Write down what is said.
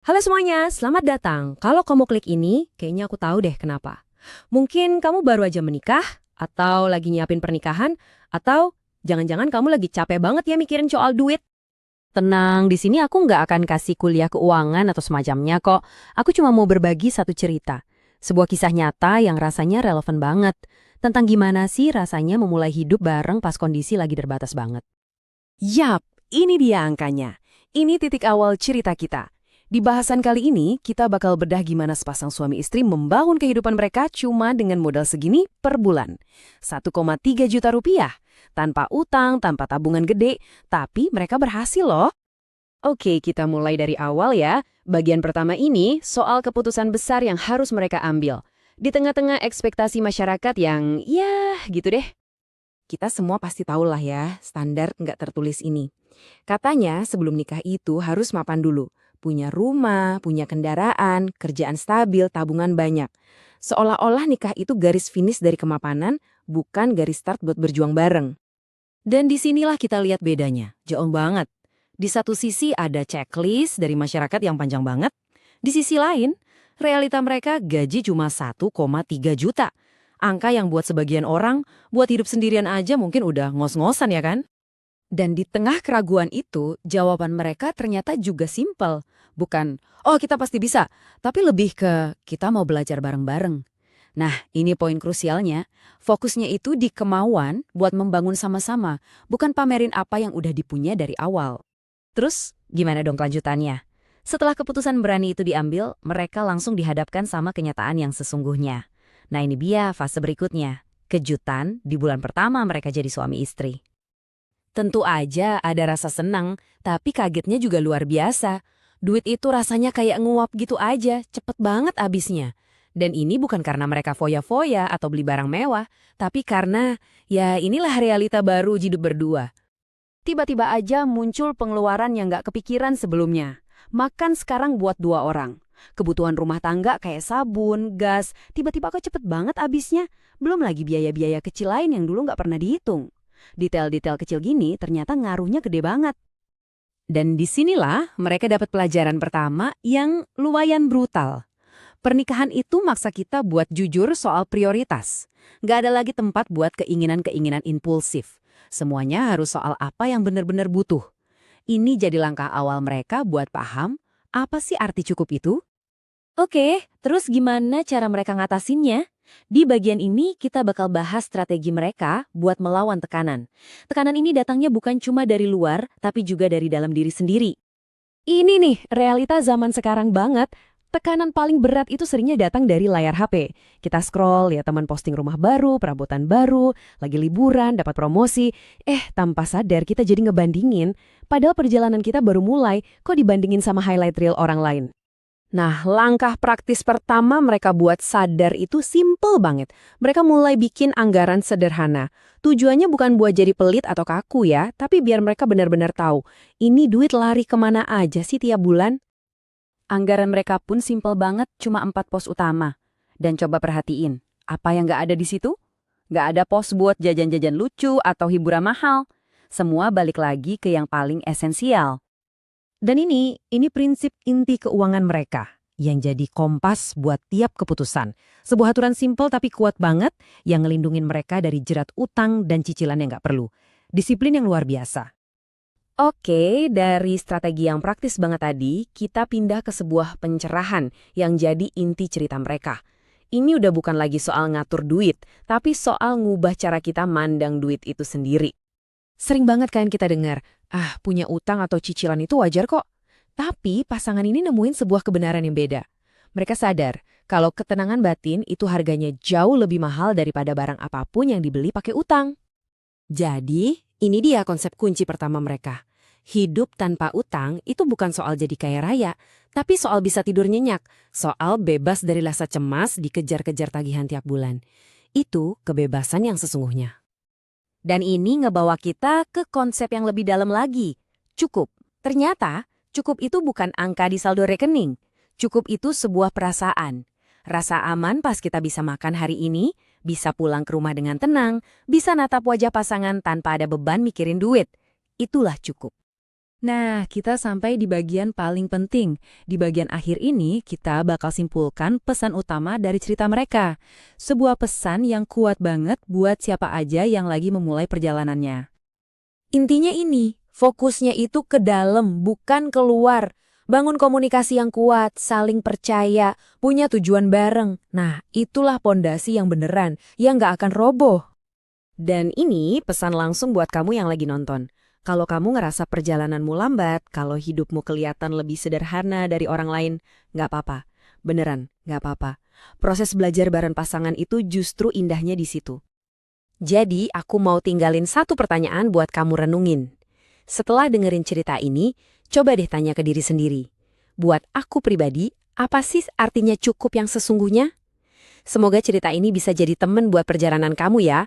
Halo semuanya, selamat datang. Kalau kamu klik ini, kayaknya aku tahu deh kenapa. Mungkin kamu baru aja menikah, atau lagi nyiapin pernikahan, atau jangan-jangan kamu lagi capek banget ya mikirin soal duit. Tenang, di sini aku nggak akan kasih kuliah keuangan atau semacamnya kok. Aku cuma mau berbagi satu cerita. Sebuah kisah nyata yang rasanya relevan banget. Tentang gimana sih rasanya memulai hidup bareng pas kondisi lagi terbatas banget. Yap, ini dia angkanya. Ini titik awal cerita kita. Di bahasan kali ini, kita bakal bedah gimana sepasang suami istri membangun kehidupan mereka cuma dengan modal segini per bulan. 1,3 juta rupiah. Tanpa utang, tanpa tabungan gede, tapi mereka berhasil loh. Oke, kita mulai dari awal ya. Bagian pertama ini soal keputusan besar yang harus mereka ambil. Di tengah-tengah ekspektasi masyarakat yang, ya gitu deh. Kita semua pasti tahu lah ya, standar nggak tertulis ini. Katanya sebelum nikah itu harus mapan dulu. Punya rumah, punya kendaraan, kerjaan stabil, tabungan banyak. Seolah-olah nikah itu garis finish dari kemapanan, bukan garis start buat berjuang bareng. Dan disinilah kita lihat bedanya, jauh banget. Di satu sisi ada checklist dari masyarakat yang panjang banget. Di sisi lain, realita mereka gaji cuma 1,3 juta. Angka yang buat sebagian orang, buat hidup sendirian aja mungkin udah ngos-ngosan ya kan? Dan di tengah keraguan itu, jawaban mereka ternyata juga simpel. Bukan, oh kita pasti bisa, tapi lebih ke kita mau belajar bareng-bareng. Nah, ini poin krusialnya. Fokusnya itu di kemauan buat membangun sama-sama, bukan pamerin apa yang udah dipunya dari awal. Terus, gimana dong kelanjutannya? Setelah keputusan berani itu diambil, mereka langsung dihadapkan sama kenyataan yang sesungguhnya. Nah, ini dia fase berikutnya. Kejutan di bulan pertama mereka jadi suami istri. Tentu aja ada rasa senang, tapi kagetnya juga luar biasa. Duit itu rasanya kayak nguap gitu aja, cepet banget abisnya. Dan ini bukan karena mereka foya-foya atau beli barang mewah, tapi karena, ya inilah realita baru hidup berdua. Tiba-tiba aja muncul pengeluaran yang nggak kepikiran sebelumnya. Makan sekarang buat 2 orang. Kebutuhan rumah tangga kayak sabun, gas, tiba-tiba kok cepet banget abisnya. Belum lagi biaya-biaya kecil lain yang dulu nggak pernah dihitung. Detail-detail kecil gini ternyata ngaruhnya gede banget. Dan disinilah mereka dapat pelajaran pertama yang lumayan brutal. Pernikahan itu maksa kita buat jujur soal prioritas. Nggak ada lagi tempat buat keinginan-keinginan impulsif. Semuanya harus soal apa yang benar-benar butuh. Ini jadi langkah awal mereka buat paham apa sih arti cukup itu. Oke, terus gimana cara mereka ngatasinnya? Di bagian ini kita bakal bahas strategi mereka buat melawan tekanan. Tekanan ini datangnya bukan cuma dari luar, tapi juga dari dalam diri sendiri. Ini nih, realita zaman sekarang banget. Tekanan paling berat itu seringnya datang dari layar HP. Kita scroll, lihat teman posting rumah baru, perabotan baru, lagi liburan, dapat promosi. Tanpa sadar kita jadi ngebandingin. Padahal perjalanan kita baru mulai, kok dibandingin sama highlight reel orang lain. Nah, langkah praktis pertama mereka buat sadar itu simple banget. Mereka mulai bikin anggaran sederhana. Tujuannya bukan buat jadi pelit atau kaku ya, tapi biar mereka benar-benar tahu, ini duit lari kemana aja sih tiap bulan. Anggaran mereka pun simple banget, cuma 4 pos utama. Dan coba perhatiin, apa yang nggak ada di situ? Nggak ada pos buat jajan-jajan lucu atau hiburan mahal. Semua balik lagi ke yang paling esensial. Dan ini prinsip inti keuangan mereka yang jadi kompas buat tiap keputusan. Sebuah aturan simpel tapi kuat banget yang ngelindungin mereka dari jerat utang dan cicilan yang nggak perlu. Disiplin yang luar biasa. Oke, dari strategi yang praktis banget tadi, kita pindah ke sebuah pencerahan yang jadi inti cerita mereka. Ini udah bukan lagi soal ngatur duit, tapi soal ngubah cara kita mandang duit itu sendiri. Sering banget kan kita dengar, punya utang atau cicilan itu wajar kok. Tapi pasangan ini nemuin sebuah kebenaran yang beda. Mereka sadar kalau ketenangan batin itu harganya jauh lebih mahal daripada barang apapun yang dibeli pakai utang. Jadi, ini dia konsep kunci pertama mereka. Hidup tanpa utang itu bukan soal jadi kaya raya, tapi soal bisa tidur nyenyak, soal bebas dari rasa cemas dikejar-kejar tagihan tiap bulan. Itu kebebasan yang sesungguhnya. Dan ini ngebawa kita ke konsep yang lebih dalam lagi. Cukup. Ternyata, cukup itu bukan angka di saldo rekening. Cukup itu sebuah perasaan. Rasa aman pas kita bisa makan hari ini, bisa pulang ke rumah dengan tenang, bisa natap wajah pasangan tanpa ada beban mikirin duit. Itulah cukup. Nah, kita sampai di bagian paling penting. Di bagian akhir ini, kita bakal simpulkan pesan utama dari cerita mereka. Sebuah pesan yang kuat banget buat siapa aja yang lagi memulai perjalanannya. Intinya ini, fokusnya itu ke dalam, bukan keluar. Bangun komunikasi yang kuat, saling percaya, punya tujuan bareng. Nah, itulah pondasi yang beneran, yang nggak akan roboh. Dan ini pesan langsung buat kamu yang lagi nonton. Kalau kamu ngerasa perjalananmu lambat, kalau hidupmu kelihatan lebih sederhana dari orang lain, nggak apa-apa. Beneran, nggak apa-apa. Proses belajar bareng pasangan itu justru indahnya di situ. Jadi, aku mau tinggalin satu pertanyaan buat kamu renungin. Setelah dengerin cerita ini, coba deh tanya ke diri sendiri. Buat aku pribadi, apa sih artinya cukup yang sesungguhnya? Semoga cerita ini bisa jadi temen buat perjalanan kamu ya.